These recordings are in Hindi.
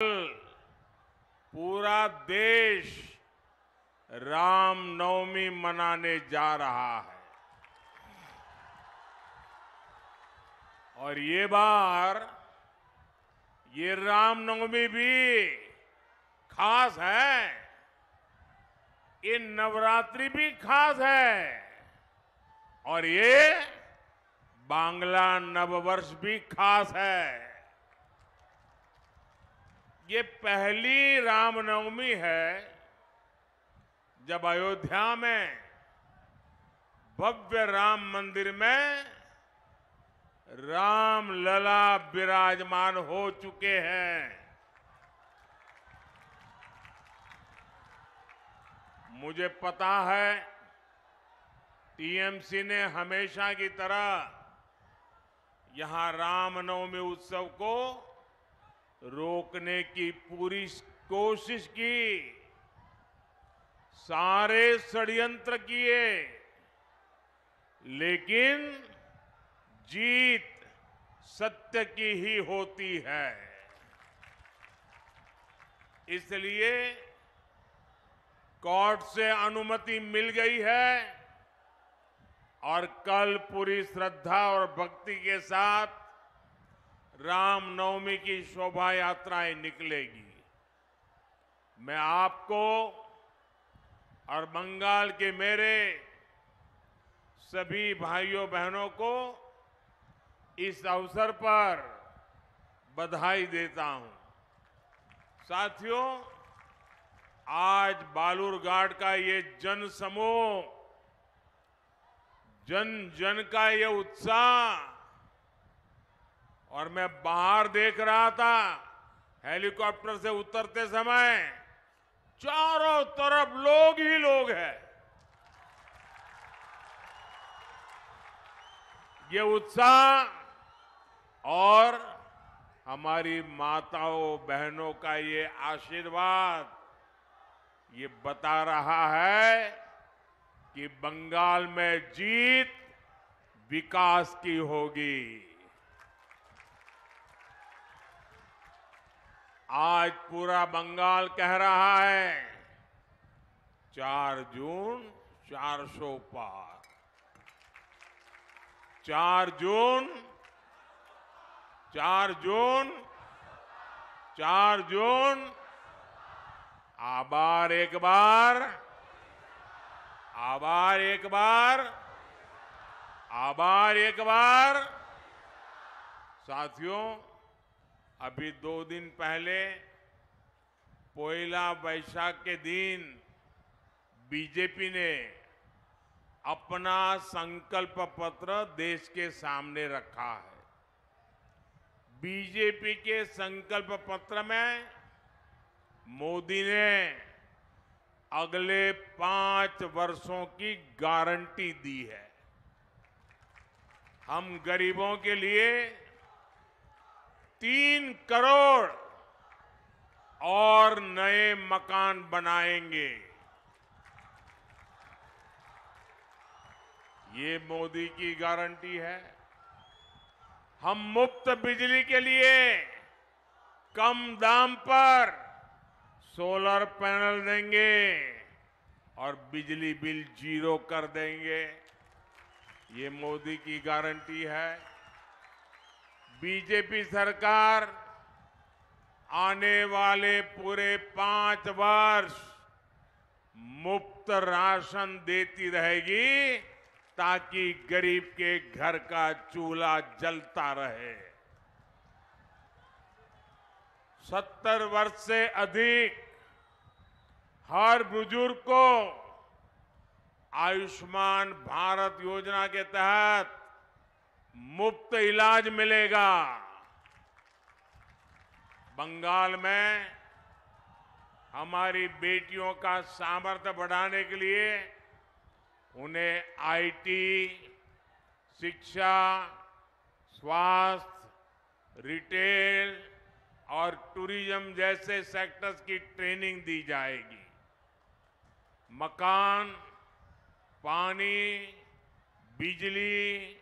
पूरा देश रामनवमी मनाने जा रहा है और ये बार ये रामनवमी भी खास है, ये नवरात्रि भी खास है और ये बांग्ला नववर्ष भी खास है। ये पहली रामनवमी है जब अयोध्या में भव्य राम मंदिर में राम लला विराजमान हो चुके हैं। मुझे पता है टीएमसी ने हमेशा की तरह यहां रामनवमी उत्सव को रोकने की पूरी कोशिश की, सारे षड्यंत्र किए, लेकिन जीत सत्य की ही होती है। इसलिए कोर्ट से अनुमति मिल गई है और कल पूरी श्रद्धा और भक्ति के साथ रामनवमी की शोभा यात्राएं निकलेगी। मैं आपको और बंगाल के मेरे सभी भाइयों बहनों को इस अवसर पर बधाई देता हूं। साथियों, आज बालूरघाट का ये जन समूह, जन जन का ये उत्साह, और मैं बाहर देख रहा था हेलीकॉप्टर से उतरते समय चारों तरफ लोग ही लोग हैं। ये उत्साह और हमारी माताओं बहनों का ये आशीर्वाद ये बता रहा है कि बंगाल में जीत विकास की होगी। आज पूरा बंगाल कह रहा है 4 जून 400 पार, 4 जून 4 जून 4 जून। आभार एक बार, आभार एक बार, आभार एक बार। साथियों, अभी 2 दिन पहले पोइला वैशाख के दिन बीजेपी ने अपना संकल्प पत्र देश के सामने रखा है। बीजेपी के संकल्प पत्र में मोदी ने अगले 5 वर्षों की गारंटी दी है। हम गरीबों के लिए 3 करोड़ और नए मकान बनाएंगे। ये मोदी की गारंटी है। हम मुफ्त बिजली के लिए कम दाम पर सोलर पैनल देंगे और बिजली बिल 0 कर देंगे। ये मोदी की गारंटी है। बीजेपी सरकार आने वाले पूरे 5 वर्ष मुफ्त राशन देती रहेगी ताकि गरीब के घर का चूल्हा जलता रहे। 70 वर्ष से अधिक हर बुजुर्ग को आयुष्मान भारत योजना के तहत मुफ्त इलाज मिलेगा। बंगाल में हमारी बेटियों का सामर्थ्य बढ़ाने के लिए उन्हें आईटी, शिक्षा, स्वास्थ्य, रिटेल और टूरिज्म जैसे सेक्टर्स की ट्रेनिंग दी जाएगी। मकान, पानी, बिजली,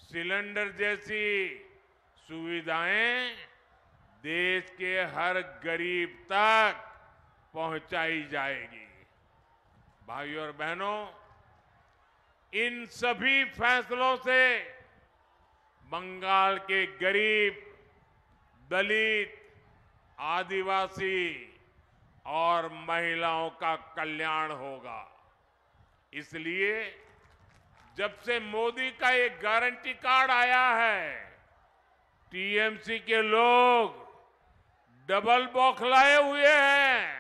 सिलेंडर जैसी सुविधाएं देश के हर गरीब तक पहुंचाई जाएगी। भाइयों और बहनों, इन सभी फैसलों से बंगाल के गरीब, दलित, आदिवासी और महिलाओं का कल्याण होगा। इसलिए जब से मोदी का एक गारंटी कार्ड आया है, टीएमसी के लोग डबल बौखलाए हुए हैं।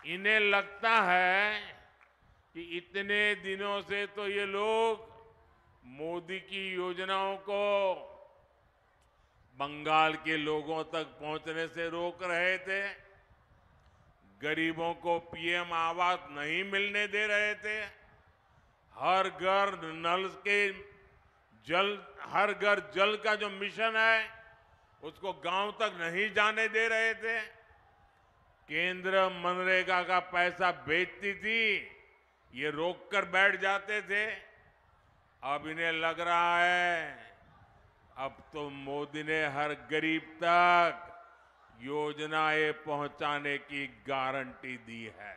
इन्हें लगता है कि इतने दिनों से तो ये लोग मोदी की योजनाओं को बंगाल के लोगों तक पहुंचने से रोक रहे थे, गरीबों को पीएम आवास नहीं मिलने दे रहे थे, हर घर नल के जल, हर घर जल का जो मिशन है उसको गांव तक नहीं जाने दे रहे थे, केंद्र मनरेगा का पैसा भेजती थी, ये रोक कर बैठ जाते थे। अब इन्हें लग रहा है अब तो मोदी ने हर गरीब तक योजनाएं पहुंचाने की गारंटी दी है।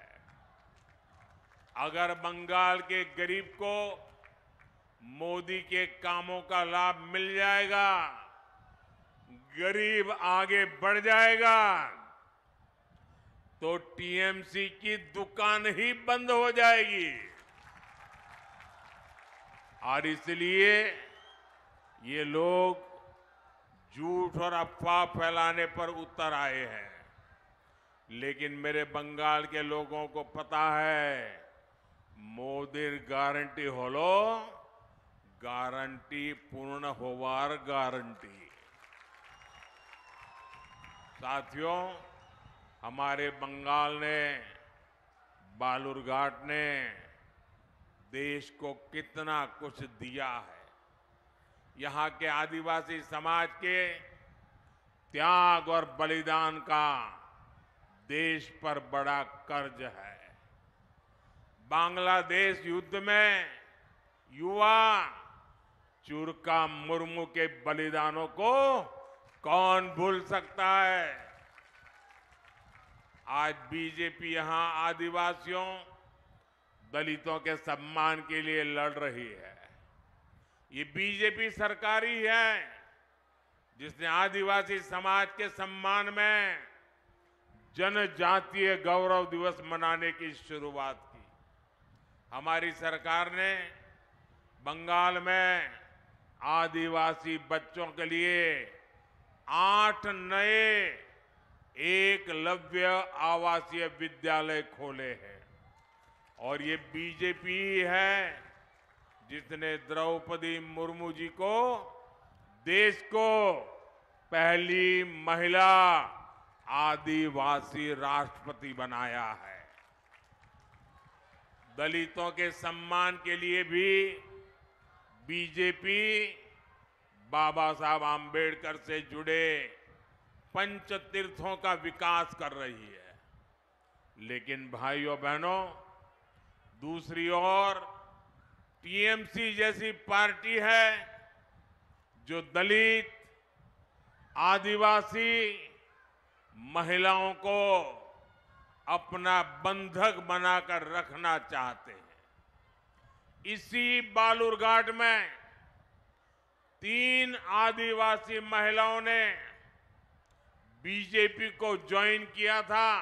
अगर बंगाल के गरीब को मोदी के कामों का लाभ मिल जाएगा, गरीब आगे बढ़ जाएगा, तो टीएमसी की दुकान ही बंद हो जाएगी। और इसलिए ये लोग झूठ और अफवाह फैलाने पर उतर आए हैं। लेकिन मेरे बंगाल के लोगों को पता है, मोदी गारंटी होलो, गारंटी पूर्ण होवार गारंटी। साथियों, हमारे बंगाल ने, बालूरघाट ने देश को कितना कुछ दिया है। यहाँ के आदिवासी समाज के त्याग और बलिदान का देश पर बड़ा कर्ज है। बांग्लादेश युद्ध में युवा चुरका मुर्मू के बलिदानों को कौन भूल सकता है। आज बीजेपी यहां आदिवासियों, दलितों के सम्मान के लिए लड़ रही है। ये बीजेपी सरकार ही है जिसने आदिवासी समाज के सम्मान में जनजातीय गौरव दिवस मनाने की शुरुआत की। हमारी सरकार ने बंगाल में आदिवासी बच्चों के लिए 8 नए एकलव्य आवासीय विद्यालय खोले हैं। और ये बीजेपी है जिसने द्रौपदी मुर्मू जी को देश को पहली महिला आदिवासी राष्ट्रपति बनाया है। दलितों के सम्मान के लिए भी बीजेपी बाबा साहब आम्बेडकर से जुड़े पंचतीर्थों का विकास कर रही है। लेकिन भाइयों बहनों, दूसरी ओर टीएमसी जैसी पार्टी है जो दलित, आदिवासी, महिलाओं को अपना बंधक बनाकर रखना चाहते हैं। इसी बालूरघाट में 3 आदिवासी महिलाओं ने बीजेपी को ज्वाइन किया था,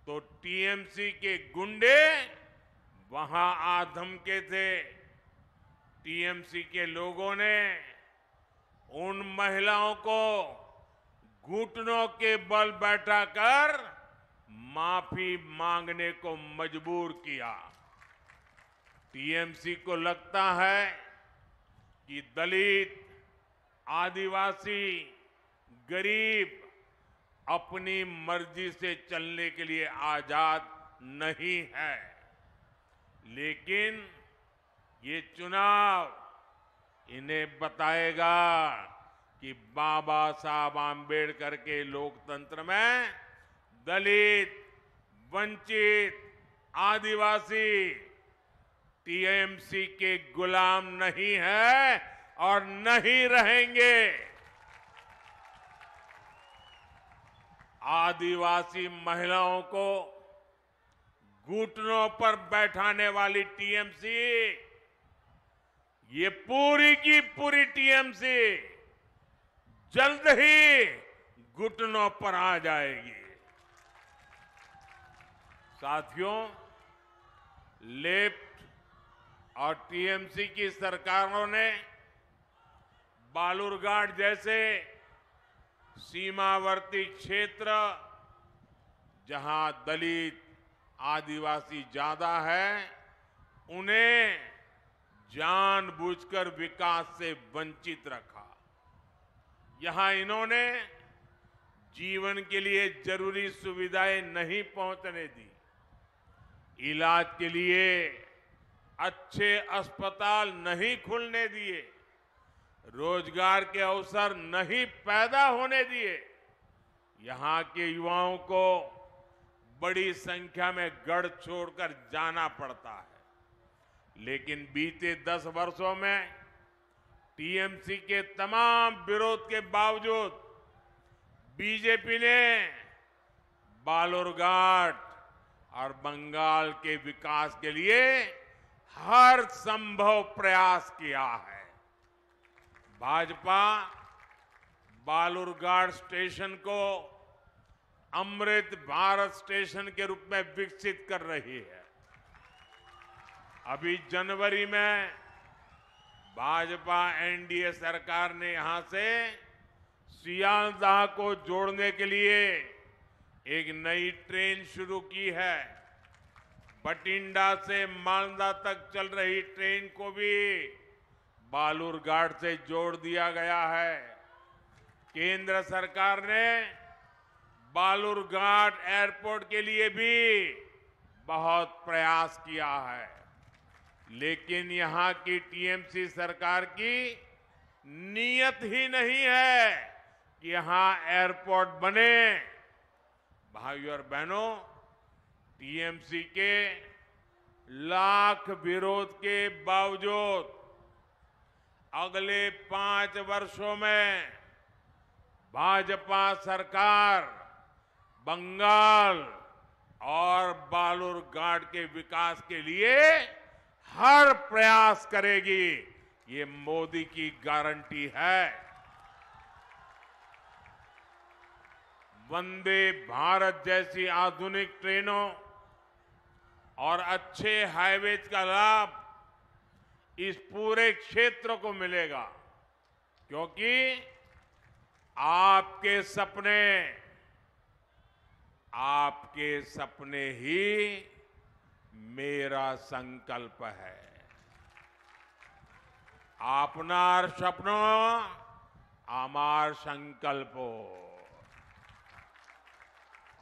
तो टीएमसी के गुंडे वहां आ धमके थे। टीएमसी के लोगों ने उन महिलाओं को घुटनों के बल बैठाकर माफी मांगने को मजबूर किया। टीएमसी को लगता है कि दलित, आदिवासी, गरीब अपनी मर्जी से चलने के लिए आजाद नहीं है। लेकिन ये चुनाव इन्हें बताएगा कि बाबा साहब आम्बेडकर के लोकतंत्र में दलित, वंचित, आदिवासी टीएमसी के गुलाम नहीं है और नहीं रहेंगे। आदिवासी महिलाओं को घुटनों पर बैठाने वाली टीएमसी, ये पूरी की पूरी टीएमसी जल्द ही घुटनों पर आ जाएगी। साथियों, लेफ्ट और टीएमसी की सरकारों ने बालूरघाट जैसे सीमावर्ती क्षेत्र, जहां दलित आदिवासी ज्यादा है, उन्हें जानबूझकर विकास से वंचित रखा। यहां इन्होंने जीवन के लिए जरूरी सुविधाएं नहीं पहुंचने दी, इलाज के लिए अच्छे अस्पताल नहीं खुलने दिए, रोजगार के अवसर नहीं पैदा होने दिए। यहां के युवाओं को बड़ी संख्या में गढ़ छोड़कर जाना पड़ता है। लेकिन बीते 10 वर्षों में टीएमसी के तमाम विरोध के बावजूद बीजेपी ने बालूरघाट और बंगाल के विकास के लिए हर संभव प्रयास किया है। भाजपा बालूरघाट स्टेशन को अमृत भारत स्टेशन के रूप में विकसित कर रही है। अभी जनवरी में भाजपा एनडीए सरकार ने यहां से सियालदाह को जोड़ने के लिए एक नई ट्रेन शुरू की है। बठिंडा से मालदा तक चल रही ट्रेन को भी बालूरघाट से जोड़ दिया गया है। केंद्र सरकार ने बालूरघाट एयरपोर्ट के लिए भी बहुत प्रयास किया है, लेकिन यहां की टीएमसी सरकार की नीयत ही नहीं है कि यहां एयरपोर्ट बने। भाइयों और बहनों, टीएमसी के लाख विरोध के बावजूद अगले 5 वर्षों में भाजपा सरकार बंगाल और बालूरघाट के विकास के लिए हर प्रयास करेगी। ये मोदी की गारंटी है। वंदे भारत जैसी आधुनिक ट्रेनों और अच्छे हाईवेज का लाभ इस पूरे क्षेत्र को मिलेगा, क्योंकि आपके सपने ही मेरा संकल्प है। आपनार सपनो आमार संकल्पो।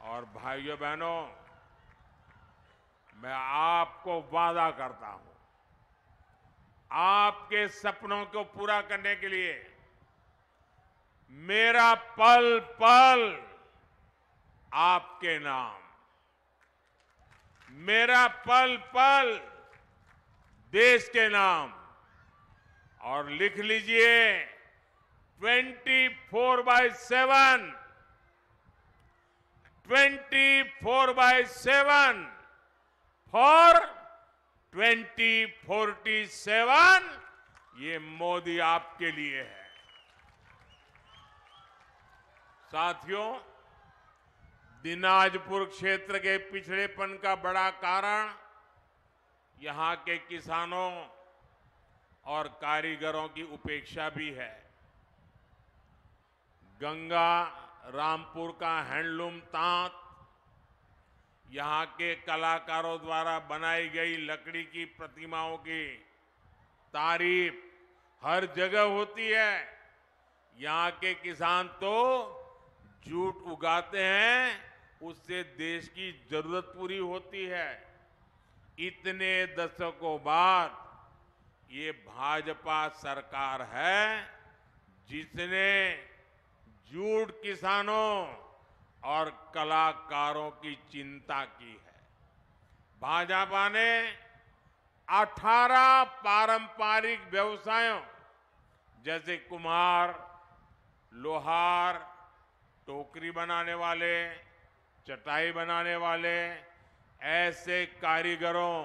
और भाइयों बहनों, मैं आपको वादा करता हूं, आपके सपनों को पूरा करने के लिए मेरा पल पल आपके नाम, मेरा पल पल देश के नाम। और लिख लीजिए 24/7 फॉर 2047 ये मोदी आपके लिए है। साथियों, दिनाजपुर क्षेत्र के पिछड़ेपन का बड़ा कारण यहां के किसानों और कारीगरों की उपेक्षा भी है। गंगा रामपुर का हैंडलूम तांत, यहां के कलाकारों द्वारा बनाई गई लकड़ी की प्रतिमाओं की तारीफ हर जगह होती है। यहां के किसान तो जूट उगाते हैं, उससे देश की जरूरत पूरी होती है। इतने दशकों बाद ये भाजपा सरकार है जिसने जूट किसानों और कलाकारों की चिंता की है। भाजपा ने 18 पारंपरिक व्यवसायों जैसे कुम्हार, लोहार, टोकरी बनाने वाले, चटाई बनाने वाले, ऐसे कारीगरों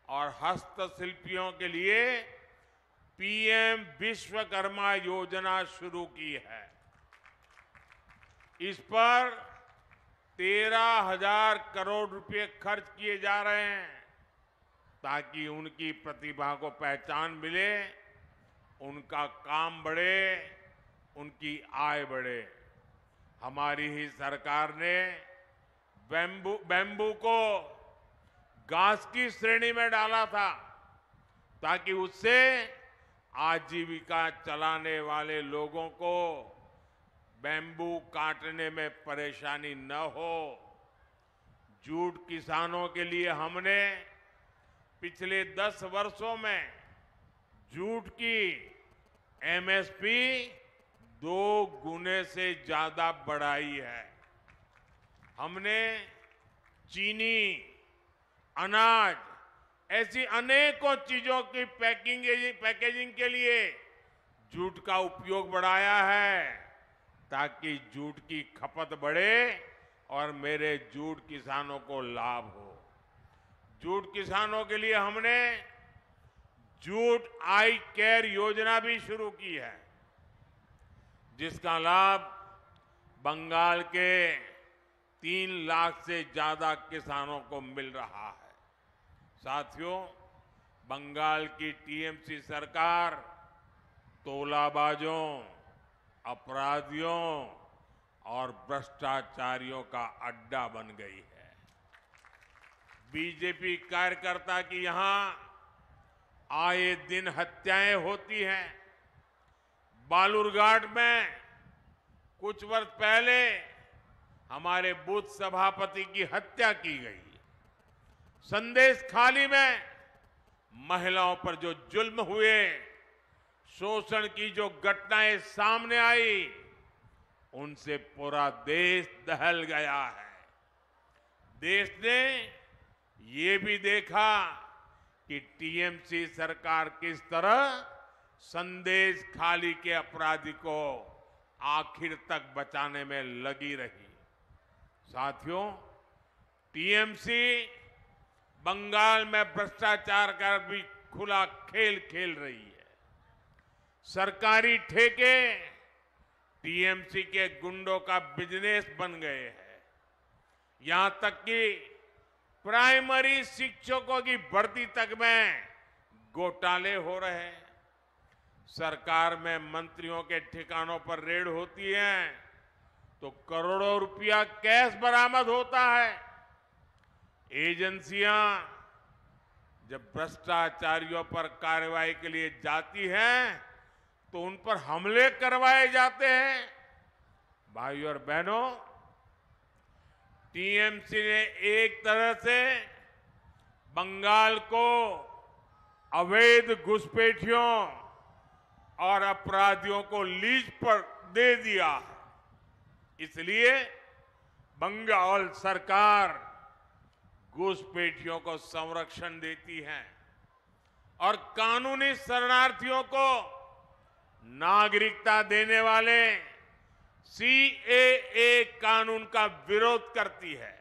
और हस्तशिल्पियों के लिए पीएम विश्वकर्मा योजना शुरू की है। इस पर 13,000 करोड़ रुपए खर्च किए जा रहे हैं ताकि उनकी प्रतिभा को पहचान मिले, उनका काम बढ़े, उनकी आय बढ़े। हमारी ही सरकार ने बैम्बू को घास की श्रेणी में डाला था ताकि उससे आजीविका चलाने वाले लोगों को बैम्बू काटने में परेशानी न हो। जूट किसानों के लिए हमने पिछले 10 वर्षों में जूट की एमएसपी 2 गुने से ज्यादा बढ़ाई है। हमने चीनी, अनाज, ऐसी अनेकों चीजों की पैकेजिंग के लिए जूट का उपयोग बढ़ाया है ताकि जूट की खपत बढ़े और मेरे जूट किसानों को लाभ हो। जूट किसानों के लिए हमने जूट आई केयर योजना भी शुरू की है, जिसका लाभ बंगाल के 3 लाख से ज्यादा किसानों को मिल रहा है। साथियों, बंगाल की टीएमसी सरकार तोलाबाजों, अपराधियों और भ्रष्टाचारियों का अड्डा बन गई है। बीजेपी कार्यकर्ता की यहां आए दिन हत्याएं होती हैं। बालूरघाट में कुछ वर्ष पहले हमारे बूथ सभापति की हत्या की गई। संदेश खाली में महिलाओं पर जो जुल्म हुए, शोषण की जो घटनाएं सामने आई, उनसे पूरा देश दहल गया है। देश ने ये भी देखा कि टीएमसी सरकार किस तरह संदेश खाली के अपराधी को आखिर तक बचाने में लगी रही। साथियों, टीएमसी बंगाल में भ्रष्टाचार का भी खुला खेल खेल रही है। सरकारी ठेके टीएमसी के गुंडों का बिजनेस बन गए हैं। यहां तक कि प्राइमरी शिक्षकों की भर्ती तक में घोटाले हो रहे हैं। सरकार में मंत्रियों के ठिकानों पर रेड होती है तो करोड़ों रुपया कैश बरामद होता है। एजेंसियां जब भ्रष्टाचारियों पर कार्रवाई के लिए जाती हैं तो उन पर हमले करवाए जाते हैं। भाइयों और बहनों, टीएमसी ने एक तरह से बंगाल को अवैध घुसपैठियों और अपराधियों को लीज पर दे दिया है। इसलिए बंगाल सरकार घुसपैठियों को संरक्षण देती है और कानूनी शरणार्थियों को नागरिकता देने वाले सीएए कानून का विरोध करती है।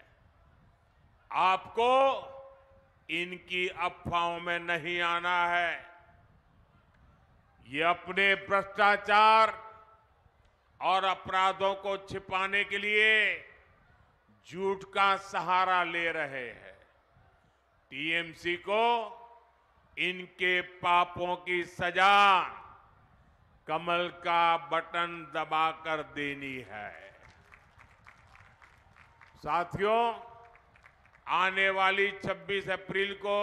आपको इनकी अफवाहों में नहीं आना है। ये अपने भ्रष्टाचार और अपराधों को छिपाने के लिए झूठ का सहारा ले रहे हैं। टीएमसी को इनके पापों की सजा कमल का बटन दबाकर देनी है। साथियों, आने वाली 26 अप्रैल को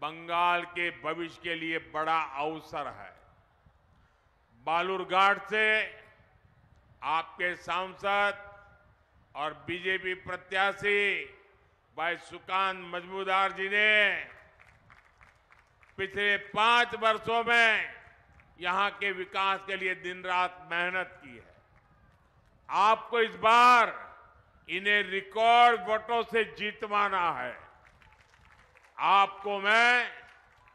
बंगाल के भविष्य के लिए बड़ा अवसर है। बालूरघाट से आपके सांसद और बीजेपी प्रत्याशी भाई सुकांत मजमूदार जी ने पिछले 5 वर्षों में यहां के विकास के लिए दिन रात मेहनत की है। आपको इस बार इन्हें रिकॉर्ड वोटों से जीतवाना है। आपको मैं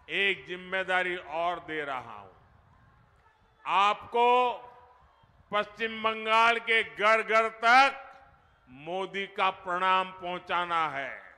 एक जिम्मेदारी और दे रहा हूं। आपको पश्चिम बंगाल के घर घर तक मोदी का प्रणाम पहुंचाना है।